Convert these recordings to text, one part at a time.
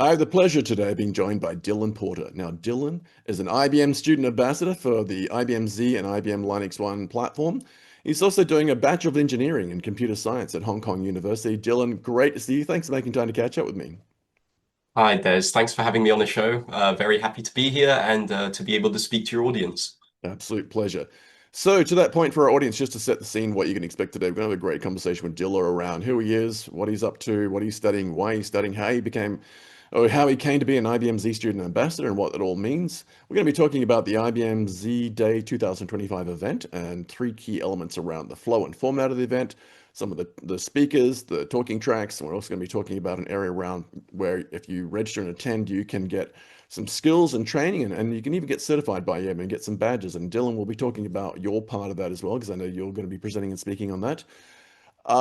I have the pleasure today of being joined by Dylan Porter. Now, Dylan is an IBM student ambassador for the IBM Z and IBM Linux One platform. He's also doing a Bachelor of Engineering in Computer Science at Hong Kong University. Dylan, great to see you. Thanks for making time to catch up with me. Hi, Des. Thanks for having me on the show. Very happy to be here and to be able to speak to your audience. Absolute pleasure. So, to that point, for our audience, just to set the scene, what you can expect today, we're going to have a great conversation with Dilla around who he is, what he's up to, what he's studying, why he's studying, how he became, or how he came to be an IBM Z student ambassador, and what that all means. We're going to be talking about the IBM Z Day 2025 event and three key elements around the flow and format of the event, some of the speakers, the talking tracks, and we're also going to be talking about an area around where if you register and attend, you can get some skills and training, and you can even get certified by IBM and get some badges. And Dylan will be talking about your part of that as well, because I know you're going to be presenting and speaking on that.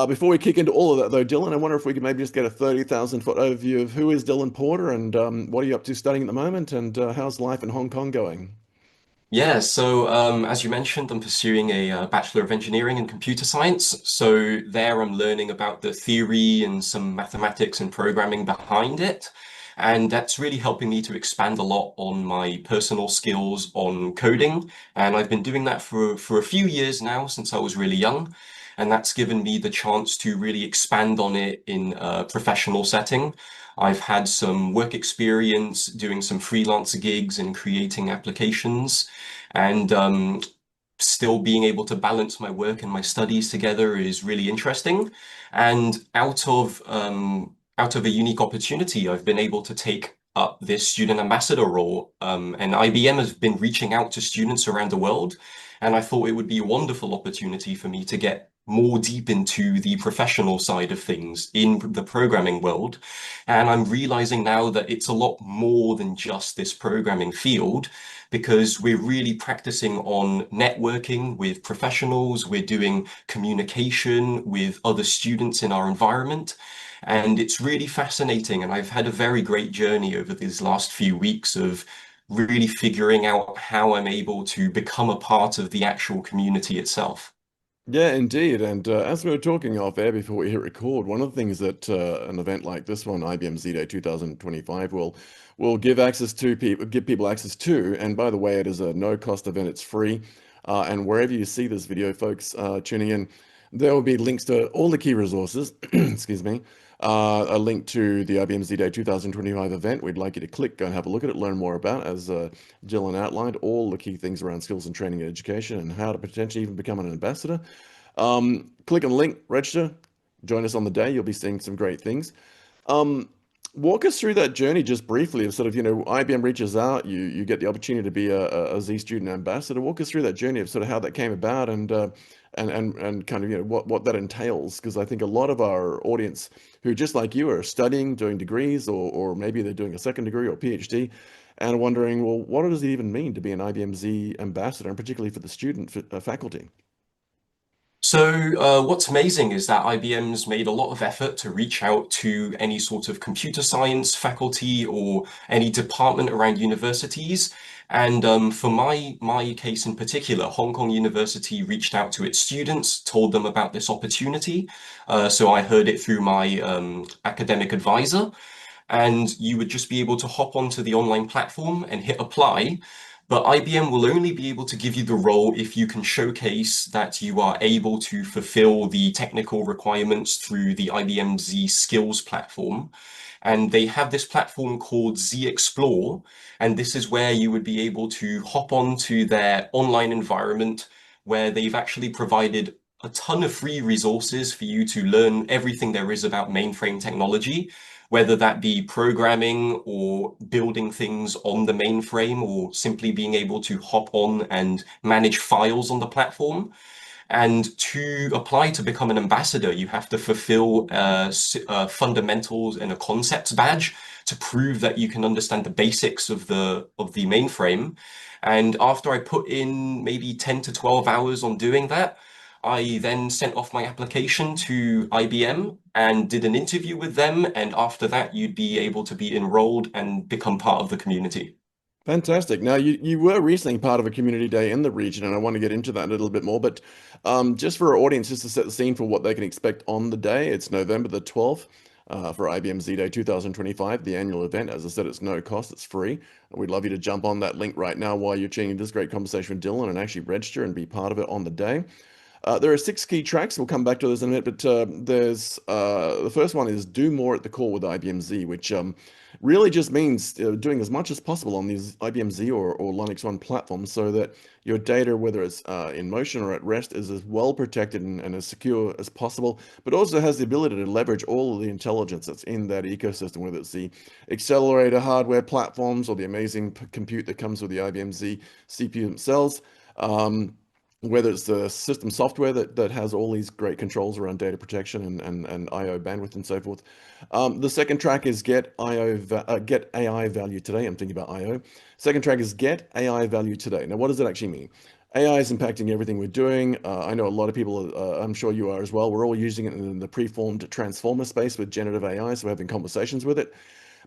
Before we kick into all of that, though, Dylan, I wonder if we could maybe just get a 30,000 foot overview of who is Dylan Porter and what are you up to studying at the moment, and how's life in Hong Kong going? Yeah, so as you mentioned, I'm pursuing a Bachelor of Engineering in Computer Science. So there I'm learning about the theory and some mathematics and programming behind it. And that's really helping me to expand a lot on my personal skills on coding. And I've been doing that for a few years now, since I was really young. And that's given me the chance to really expand on it in a professional setting. I've had some work experience doing some freelance gigs and creating applications, and still being able to balance my work and my studies together is really interesting. And out of a unique opportunity, I've been able to take up this student ambassador role. And IBM has been reaching out to students around the world, and I thought it would be a wonderful opportunity for me to get more deep into the professional side of things in the programming world. And I'm realizing now that it's a lot more than just this programming field, because we're really practicing on networking with professionals, we're doing communication with other students in our environment. And it's really fascinating. And I've had a very great journey over these last few weeks of really figuring out how I'm able to become a part of the actual community itself. Yeah, indeed. And as we were talking off air before we hit record, one of the things that an event like this one, IBM Z Day 2025, will give access to people, give people access to. And by the way, it is a no-cost event; it's free. And wherever you see this video, folks tuning in, there will be links to all the key resources. Excuse me. A link to the IBM Z Day 2025 event. We'd like you to click, go and have a look at it, learn more about, as Dylan outlined, all the key things around skills and training and education and how to potentially even become an ambassador. Click on the link, register, join us on the day. You'll be seeing some great things. Um, Walk us through that journey just briefly of sort of, IBM reaches out, you get the opportunity to be a Z student ambassador. Walk us through that journey of sort of how that came about and kind of, what that entails. Because I think a lot of our audience who just like you are studying, doing degrees, or maybe they're doing a second degree or PhD, and are wondering, well, what does it even mean to be an IBM Z ambassador, and particularly for the student faculty? So, what's amazing is that IBM's made a lot of effort to reach out to any sort of computer science faculty or any department around universities. And for my case in particular, Hong Kong University reached out to its students, told them about this opportunity. So I heard it through my academic advisor, and you would just be able to hop onto the online platform and hit apply. But IBM will only be able to give you the role if you can showcase that you are able to fulfill the technical requirements through the IBM Z skills platform. And they have this platform called Z Explore. And this is where you would be able to hop onto their online environment, where they've actually provided a ton of free resources for you to learn everything there is about mainframe technology, whether that be programming or building things on the mainframe or simply being able to hop on and manage files on the platform. And to apply to become an ambassador, you have to fulfill fundamentals and a concepts badge to prove that you can understand the basics of the mainframe. And after I put in maybe 10 to 12 hours on doing that, I then sent off my application to IBM and did an interview with them. And after that, you'd be able to be enrolled and become part of the community. Fantastic. Now, you were recently part of a community day in the region, and I want to get into that a little bit more. But just for our audience, just to set the scene for what they can expect on the day, it's November the 12th. for IBM Z Day 2025, the annual event. As I said, it's no cost, it's free. We'd love you to jump on that link right now while you're tuning this great conversation with Dylan and actually register and be part of it on the day. There are six key tracks. We'll come back to this in a minute, but there's the first one is do more at the core with IBM Z, which really just means doing as much as possible on these IBM Z or Linux One platforms so that your data, whether it's in motion or at rest, is as well protected and as secure as possible, but also has the ability to leverage all of the intelligence that's in that ecosystem, whether it's the accelerator hardware platforms or the amazing compute that comes with the IBM Z CPU themselves. Whether it's the system software that has all these great controls around data protection and I/O bandwidth and so forth. The second track is get AI value today. I'm thinking about I/O. Second track is get AI value today. Now, what does it actually mean? AI is impacting everything we're doing. I know a lot of people, I'm sure you are as well. We're all using it in the preformed transformer space with generative AI, so we're having conversations with it.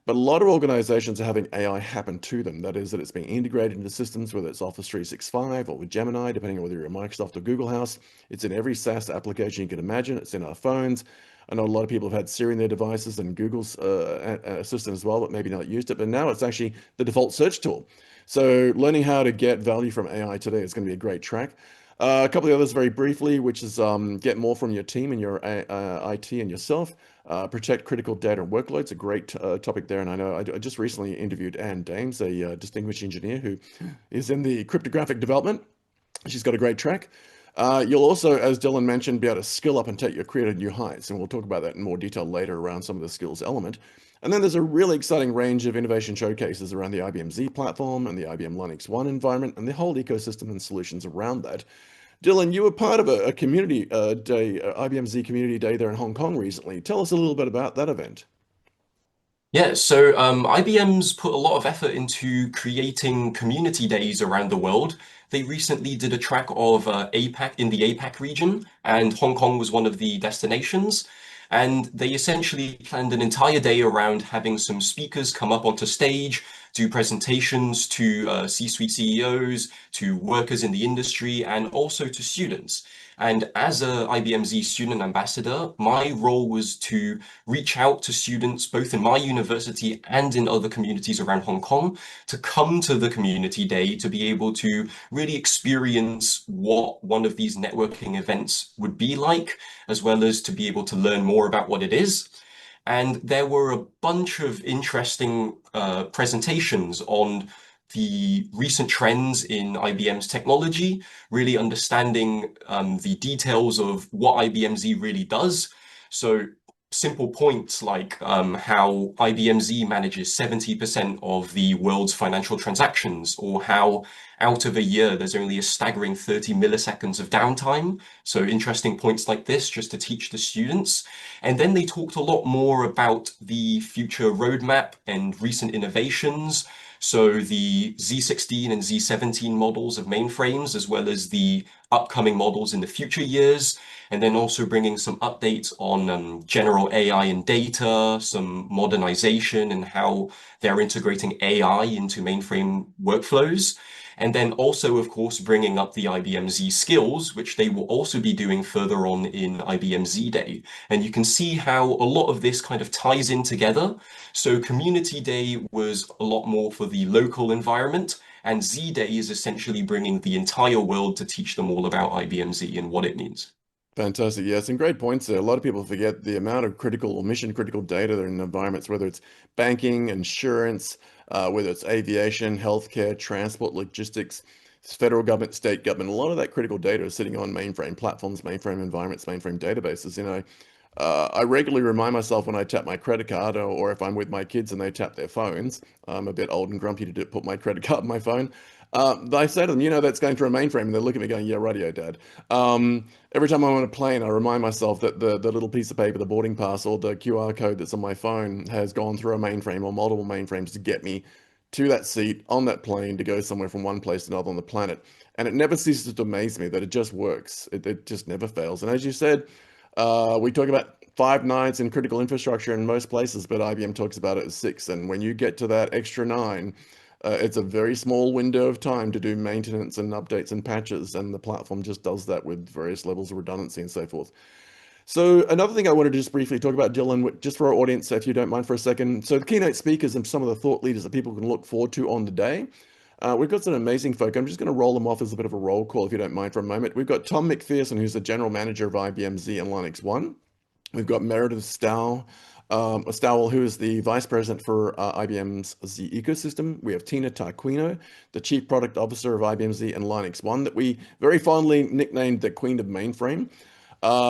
But a lot of organizations are having AI happen to them. That is, that it's being integrated into systems, whether it's Office 365 or with Gemini, depending on whether you're a Microsoft or Google house. It's in every SaaS application you can imagine. It's in our phones. I know a lot of people have had Siri in their devices and Google's assistant as well, but maybe not used it. But now it's actually the default search tool. So learning how to get value from AI today is going to be a great track. A couple of others very briefly, which is get more from your team and your IT and yourself. Protect critical data and workloads, a great topic there. And I know I just recently interviewed Anne Dames, a distinguished engineer who is in the cryptographic development. She's got a great track. You'll also, as Dylan mentioned, be able to skill up and take your career to new heights. And we'll talk about that in more detail later around some of the skills element. And then there's a really exciting range of innovation showcases around the IBM Z platform and the IBM Linux One environment and the whole ecosystem and solutions around that. Dylan, you were part of a community day, IBM Z Community Day there in Hong Kong recently. Tell us a little bit about that event. Yeah, so IBM's put a lot of effort into creating community days around the world. They recently did a track of APAC in the APAC region, and Hong Kong was one of the destinations. And they essentially planned an entire day around having some speakers come up onto stage, do presentations to C-suite CEOs, to workers in the industry, and also to students. And as a IBM Z student ambassador, my role was to reach out to students both in my university and in other communities around Hong Kong to come to the community day to be able to really experience what one of these networking events would be like, as well as to be able to learn more about what it is. And there were a bunch of interesting presentations on the recent trends in IBM's technology, really understanding the details of what IBM Z really does. So simple points like how IBM Z manages 70% of the world's financial transactions, or how out of a year there's only a staggering 30 milliseconds of downtime. So interesting points like this just to teach the students. And then they talked a lot more about the future roadmap and recent innovations. So the Z16 and Z17 models of mainframes, as well as the upcoming models in the future years, and then also bringing some updates on general AI and data, some modernization and how they're integrating AI into mainframe workflows. And then also, of course, bringing up the IBM Z skills, which they will also be doing further on in IBM Z Day. And you can see how a lot of this kind of ties in together. So Community Day was a lot more for the local environment, and Z Day is essentially bringing the entire world to teach them all about IBM Z and what it means. Fantastic. Yeah, some great points there. A lot of people forget the amount of critical or mission critical data that are in environments, whether it's banking, insurance, whether it's aviation, healthcare, transport, logistics, federal government, state government. A lot of that critical data is sitting on mainframe platforms, mainframe environments, mainframe databases. I regularly remind myself when I tap my credit card or if I'm with my kids and they tap their phones. I'm a bit old and grumpy to put my credit card in my phone. I say to them, that's going through a mainframe, and they look at me going, yeah, rightio, Dad. Every time I'm on a plane, I remind myself that the little piece of paper, the boarding pass or the QR code that's on my phone has gone through a mainframe or multiple mainframes to get me to that seat on that plane to go somewhere from one place to another on the planet. And it never ceases to amaze me that it just works. It just never fails. And as you said, we talk about 5 nines in critical infrastructure in most places, but IBM talks about it as 6. And when you get to that extra 9, it's a very small window of time to do maintenance and updates and patches, and the platform just does that with various levels of redundancy and so forth. So another thing I wanted to just briefly talk about, Dylan, just for our audience, if you don't mind for a second. So the keynote speakers and some of the thought leaders that people can look forward to on the day. We've got some amazing folk. I'm just going to roll them off as a bit of a roll call, if you don't mind for a moment. We've got Tom McPherson, who's the general manager of IBM Z and Linux One. We've got Meredith Stowell, who is the vice president for IBM's Z ecosystem. We have Tina Tarquino, the chief product officer of IBM Z and Linux One, that we very fondly nicknamed the Queen of Mainframe.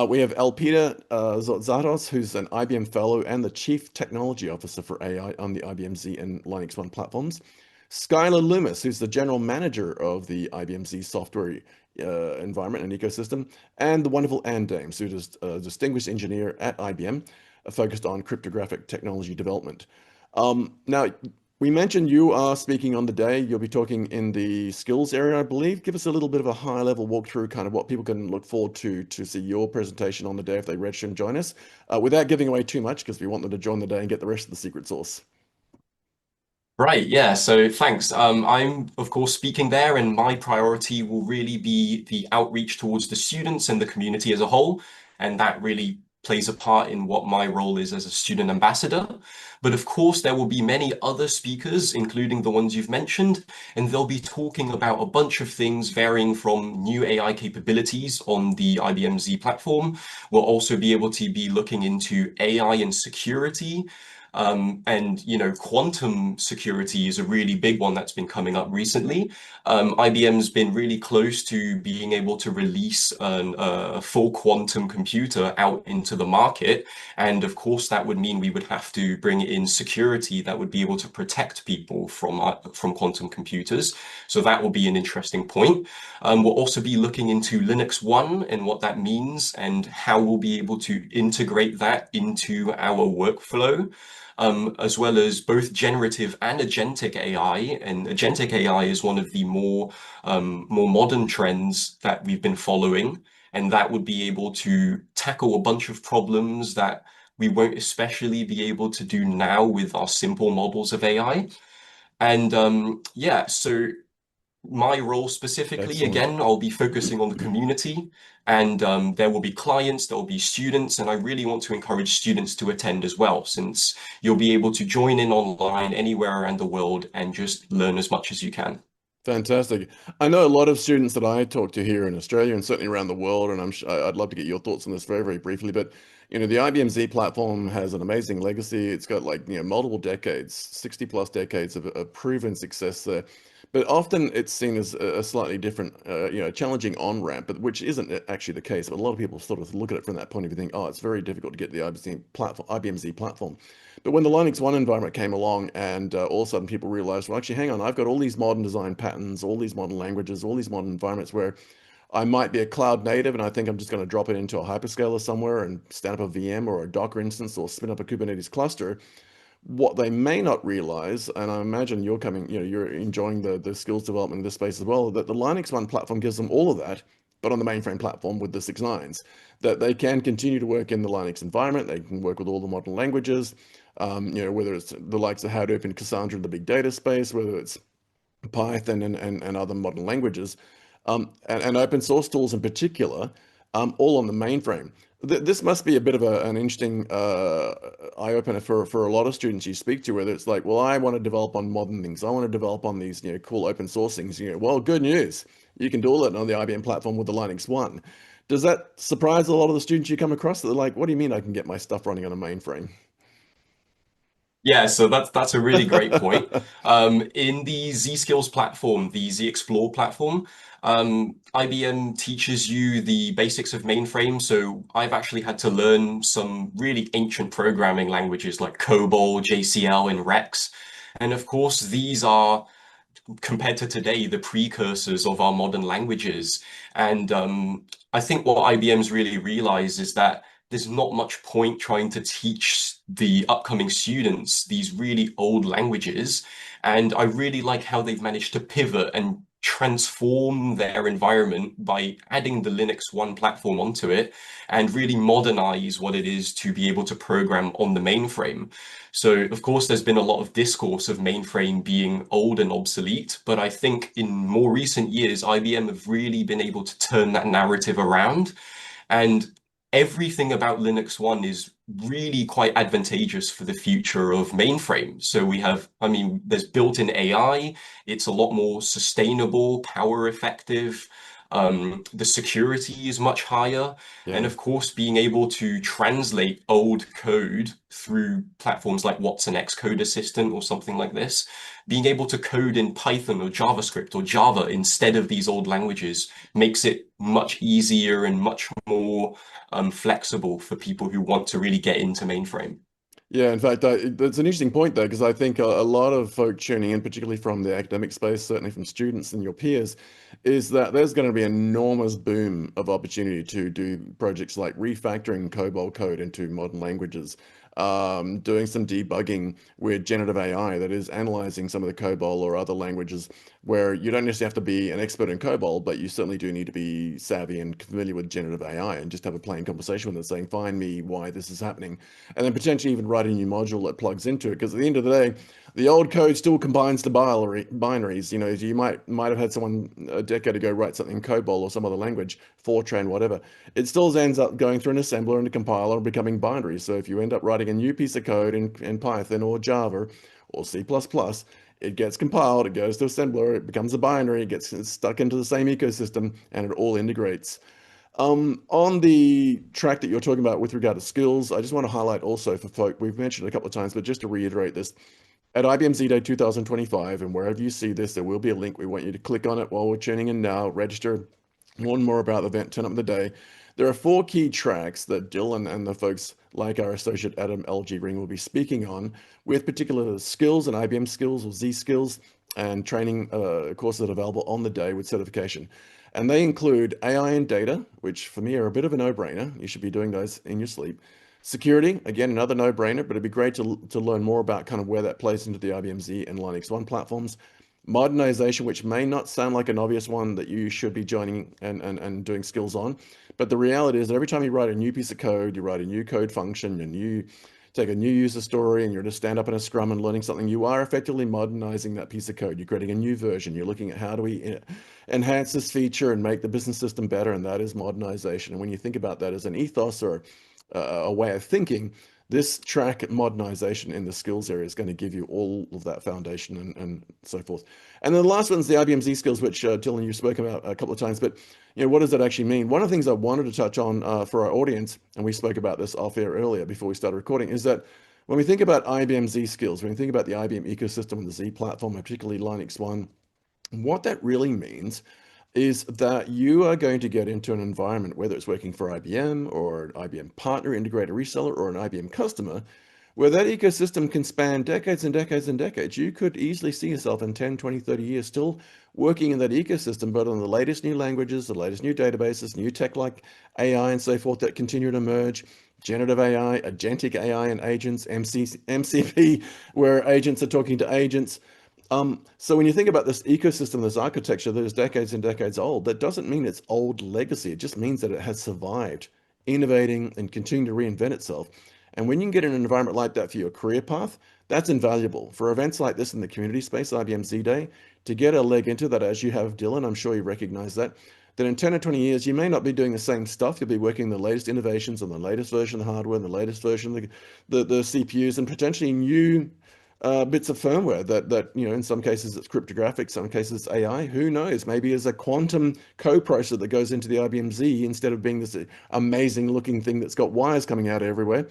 We have Elpida Zotzatos, who's an IBM fellow and the chief technology officer for AI on the IBM Z and Linux One platforms. Skylar Loomis, who's the general manager of the IBM Z software environment and ecosystem, and the wonderful Anne Dames, who's a distinguished engineer at IBM, focused on cryptographic technology development. Now, we mentioned you are speaking on the day. You'll be talking in the skills area, I believe. Give us a little bit of a high-level walkthrough, kind of what people can look forward to see your presentation on the day if they register and join us, without giving away too much, because we want them to join the day and get the rest of the secret sauce. Right, yeah, so thanks. I'm, of course, speaking there, and my priority will really be the outreach towards the students and the community as a whole. And that really plays a part in what my role is as a student ambassador. But of course, there will be many other speakers, including the ones you've mentioned, and they'll be talking about a bunch of things varying from new AI capabilities on the IBM Z platform. We'll also be able to be looking into AI and security. And quantum security is a really big one that's been coming up recently. IBM's been really close to being able to release a full quantum computer out into the market. And of course, that would mean we would have to bring in security that would be able to protect people from quantum computers. So that will be an interesting point. We'll also be looking into Linux One and what that means and how we'll be able to integrate that into our workflow, as well as both generative and agentic AI. And agentic AI is one of the more modern trends that we've been following, and that would be able to tackle a bunch of problems that we won't especially be able to do now with our simple models of AI. And yeah, so my role specifically, Excellent. again, I'll be focusing on the community, and there will be clients, there will be students, and I really want to encourage students to attend as well, since you'll be able to join in online anywhere around the world and just learn as much as you can. Fantastic. I know a lot of students that I talk to here in Australia and certainly around the world, and I'd love to get your thoughts on this very, very briefly. But the IBM Z platform has an amazing legacy. It's got like multiple decades, 60 plus decades of proven success there. But often it's seen as a slightly different, challenging on ramp, but which isn't actually the case. But a lot of people sort of look at it from that point of view, think, oh, it's very difficult to get the IBM Z platform. But when the Linux One environment came along and all of a sudden people realized, well, actually, hang on, I've got all these modern design patterns, all these modern languages, all these modern environments where I might be a cloud native and I think I'm just going to drop it into a hyperscaler somewhere and stand up a VM or a Docker instance or spin up a Kubernetes cluster. What they may not realize, and I imagine you're enjoying the skills development in this space as well, that the Linux One platform gives them all of that, but on the mainframe platform with the 6 nines, that they can continue to work in the Linux environment. They can work with all the modern languages, whether it's the likes of Hadoop and Cassandra in the big data space, whether it's Python and other modern languages, and open source tools in particular, all on the mainframe. This must be a bit of an interesting eye opener for a lot of students you speak to, whether it's like, well, I want to develop on modern things. I want to develop on these cool open source things. Well, good news. You can do all that on the IBM platform with the Linux One. Does that surprise a lot of the students you come across? That they're like, what do you mean I can get my stuff running on a mainframe? Yeah, so that's a really great point. In the Z Skills platform, the Z Explore platform, IBM teaches you the basics of mainframe. So I've actually had to learn some really ancient programming languages like COBOL, JCL, and Rex. And of course, these are, compared to today, the precursors of our modern languages. And I think what IBM's really realized is that there's not much point trying to teach the upcoming students these really old languages. And I really like how they've managed to pivot and transform their environment by adding the Linux One platform onto it and really modernize what it is to be able to program on the mainframe. So, of course, there's been a lot of discourse of mainframe being old and obsolete, but I think in more recent years, IBM have really been able to turn that narrative around. And everything about Linux 1 is really quite advantageous for the future of mainframe. So we have, I mean, there's built-in AI, it's a lot more sustainable, power effective. The security is much higher. And Yeah. of course, being able to translate old code through platforms like Watson Xcode Assistant or something like this, being able to code in Python or JavaScript or Java instead of these old languages makes it much easier and much more flexible for people who want to really get into mainframe. Yeah, in fact, that's an interesting point there, because I think a lot of folk tuning in, particularly from the academic space, certainly from students and your peers, is that there's going to be an enormous boom of opportunity to do projects like refactoring COBOL code into modern languages, doing some debugging with generative AI that is analyzing some of the COBOL or other languages where you don't necessarily have to be an expert in COBOL, but you certainly do need to be savvy and familiar with generative AI and just have a plain conversation with it saying, find me why this is happening, and then potentially even write a new module that plugs into it. Because at the end of the day, the old code still combines to binaries. You know, you might have had someone a decade ago write something in COBOL or some other language, Fortran, whatever. It still ends up going through an assembler and a compiler and becoming binaries. So if you end up writing a new piece of code in Python or Java or C++, it gets compiled, it goes to assembler, it becomes a binary, it gets stuck into the same ecosystem, and it all integrates. On the track that you're talking about with regard to skills, I just want to highlight also for folk, we've mentioned it a couple of times, but just to reiterate this, at IBM Z Day 2025, and wherever you see this, there will be a link. We want you to click on it while we're tuning in now, register, learn more about the event, turn up the day. There are four key tracks that Dylan and the folks like our associate Adam LG Ring will be speaking on, with particular skills and IBM skills or Z skills and training courses that are available on the day with certification. And they include AI and data, which for me are a bit of a no-brainer. You should be doing those in your sleep. Security, again, another no-brainer, but it'd be great to learn more about kind of where that plays into the IBM Z and Linux One platforms. Modernization, which may not sound like an obvious one that you should be joining and doing skills on, but the reality is that every time you write a new piece of code, you write a new code function, and you take a new user story, and you're to stand up in a scrum and learning something, you are effectively modernizing that piece of code. You're creating a new version. You're looking at how do we enhance this feature and make the business system better, and that is modernization. And when you think about that as an ethos or a way of thinking, this track modernization in the skills area is going to give you all of that foundation and so forth. And then the last one's the IBM Z skills, which Dylan, you spoke about a couple of times, but what does that actually mean? One of the things I wanted to touch on for our audience, and we spoke about this off air earlier before we started recording, is that when we think about IBM Z skills, when we think about the IBM ecosystem and the Z platform, and particularly Linux One, what that really means is that you are going to get into an environment, whether it's working for IBM or an IBM partner, integrator, reseller, or an IBM customer, where that ecosystem can span decades and decades and decades. You could easily see yourself in 10, 20, 30 years still working in that ecosystem, but on the latest new languages, the latest new databases, new tech like AI and so forth that continue to emerge, generative AI, agentic AI and agents, MCP, where agents are talking to agents. So when you think about this ecosystem, this architecture that is decades and decades old, that doesn't mean it's old legacy. It just means that it has survived, innovating and continuing to reinvent itself. And when you can get in an environment like that for your career path, that's invaluable. For events like this in the community space, IBM Z Day, to get a leg into that, as you have, Dylan, I'm sure you recognize that in 10 or 20 years, you may not be doing the same stuff. You'll be working the latest innovations on the latest version of the hardware, the latest version of the CPUs, and potentially new bits of firmware that in some cases it's cryptographic, some cases it's AI. Who knows? Maybe as a quantum co-processor that goes into the IBM Z instead of being this amazing looking thing that's got wires coming out everywhere.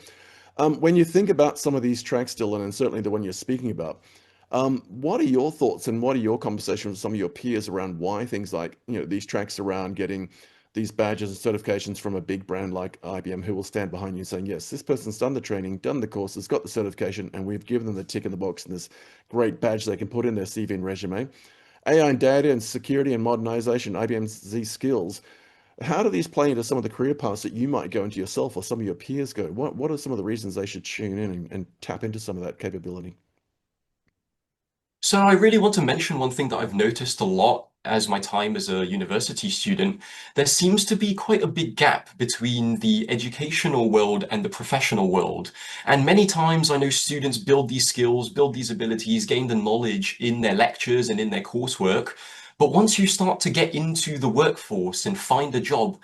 When you think about some of these tracks, Dylan, and certainly the one you're speaking about, what are your thoughts and what are your conversations with some of your peers around why things like these tracks around getting these badges and certifications from a big brand like IBM, who will stand behind you saying, yes, this person's done the training, done the courses, got the certification, and we've given them the tick in the box and this great badge they can put in their CV and resume. AI and data and security and modernization, IBM Z skills. How do these play into some of the career paths that you might go into yourself or some of your peers go? What are some of the reasons they should tune in and tap into some of that capability? So I really want to mention one thing that I've noticed a lot as my time as a university student. There seems to be quite a big gap between the educational world and the professional world. And many times I know students build these skills, build these abilities, gain the knowledge in their lectures and in their coursework. But once you start to get into the workforce and find a job,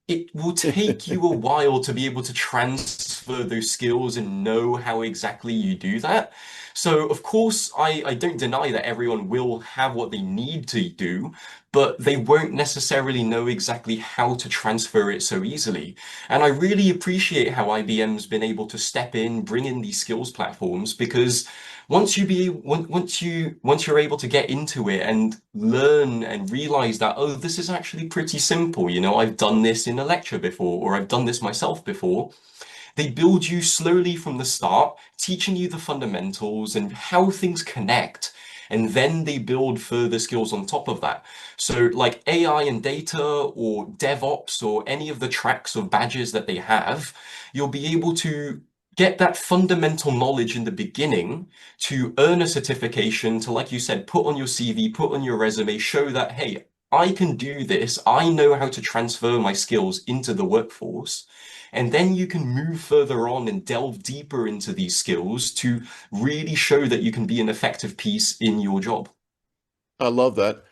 it will take you a while to be able to transfer those skills and know how exactly you do that. So, of course, I don't deny that everyone will have what they need to do, but they won't necessarily know exactly how to transfer it so easily. And I really appreciate how IBM's been able to step in, bring in these skills platforms, because once you're able to get into it and learn and realize that, oh, this is actually pretty simple, I've done this in a lecture before, or I've done this myself before. They build you slowly from the start, teaching you the fundamentals and how things connect. And then they build further skills on top of that. So, like AI and data, or DevOps, or any of the tracks of badges that they have, you'll be able to get that fundamental knowledge in the beginning to earn a certification, to, like you said, put on your CV, put on your resume, show that, hey, I can do this. I know how to transfer my skills into the workforce. And then you can move further on and delve deeper into these skills to really show that you can be an effective piece in your job. I love that.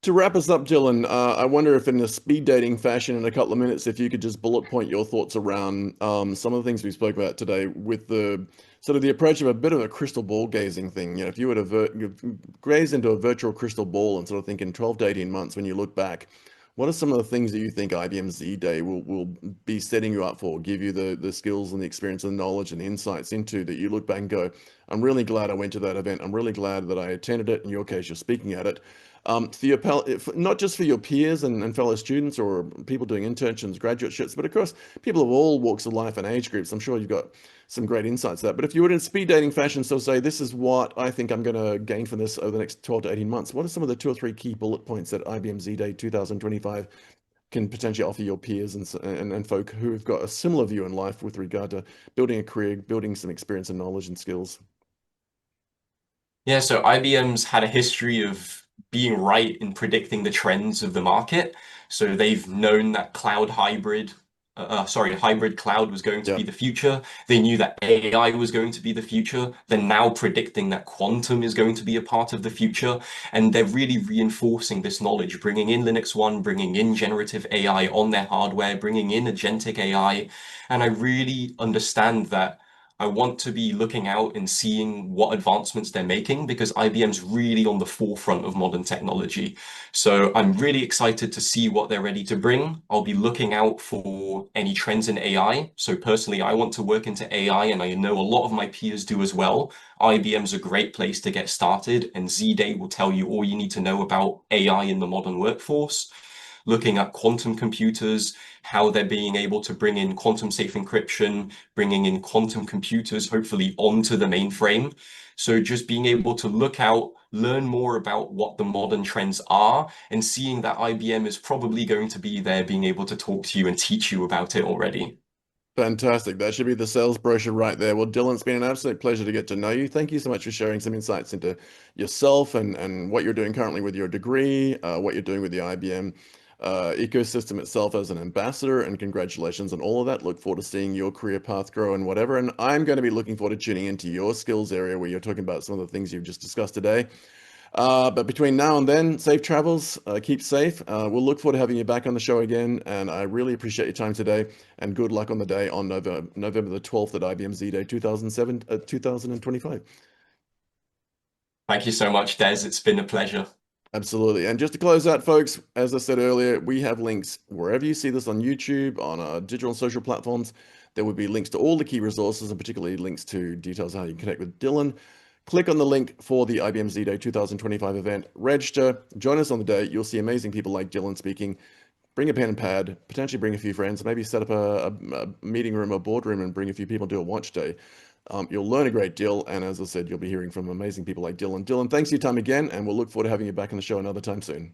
To wrap us up, Dylan, I wonder if in a speed dating fashion in a couple of minutes, if you could just bullet point your thoughts around some of the things we spoke about today with the sort of the approach of a bit of a crystal ball gazing thing. If you were to gaze into a virtual crystal ball and sort of think in 12 to 18 months when you look back, what are some of the things that you think IBM Z Day will be setting you up for, give you the skills and the experience and the knowledge and the insights into that you look back and go, I'm really glad I went to that event. I'm really glad that I attended it. In your case, you're speaking at it. For your not just for your peers and fellow students or people doing internships, graduateships, but of course, people of all walks of life and age groups. I'm sure you've got some great insights to that. But if you were in speed dating fashion, so say, this is what I think I'm going to gain from this over the next 12 to 18 months. What are some of the two or three key bullet points that IBM Z Day 2025 can potentially offer your peers and folk who've got a similar view in life with regard to building a career, building some experience and knowledge and skills? Yeah, so IBM's had a history of being right in predicting the trends of the market. So they've known that hybrid cloud was going to Yeah. be the future. They knew that AI was going to be the future. They're now predicting that quantum is going to be a part of the future. And they're really reinforcing this knowledge, bringing in Linux One, bringing in generative AI on their hardware, bringing in agentic AI. And I really understand that I want to be looking out and seeing what advancements they're making, because IBM's really on the forefront of modern technology. So I'm really excited to see what they're ready to bring. I'll be looking out for any trends in AI. So personally, I want to work into AI, and I know a lot of my peers do as well. IBM's a great place to get started, and Z-Day will tell you all you need to know about AI in the modern workforce, looking at quantum computers, how they're being able to bring in quantum safe encryption, bringing in quantum computers, hopefully onto the mainframe. So just being able to look out, learn more about what the modern trends are, and seeing that IBM is probably going to be there being able to talk to you and teach you about it already. Fantastic. That should be the sales brochure right there. Well, Dylan, it's been an absolute pleasure to get to know you. Thank you so much for sharing some insights into yourself and what you're doing currently with your degree, what you're doing with the IBM ecosystem itself as an ambassador, and congratulations on all of that. Look forward to seeing your career path grow and whatever. And I'm going to be looking forward to tuning into your skills area where you're talking about some of the things you've just discussed today. But between now and then, safe travels, keep safe. We'll look forward to having you back on the show again. And I really appreciate your time today. And good luck on the day on November the 12th at IBM Z Day 2025. Thank you so much, Des. It's been a pleasure. Absolutely. And just to close out, folks, as I said earlier, we have links wherever you see this on YouTube, on our digital and social platforms. There would be links to all the key resources and particularly links to details how you can connect with Dylan. Click on the link for the IBM Z Day 2025 event, register, join us on the day. You'll see amazing people like Dylan speaking. Bring a pen and pad, potentially bring a few friends, maybe set up a meeting room, a boardroom, and bring a few people to a watch day. You'll learn a great deal, and as I said, you'll be hearing from amazing people like Dylan. Dylan, thanks for your time again, and we'll look forward to having you back on the show another time soon.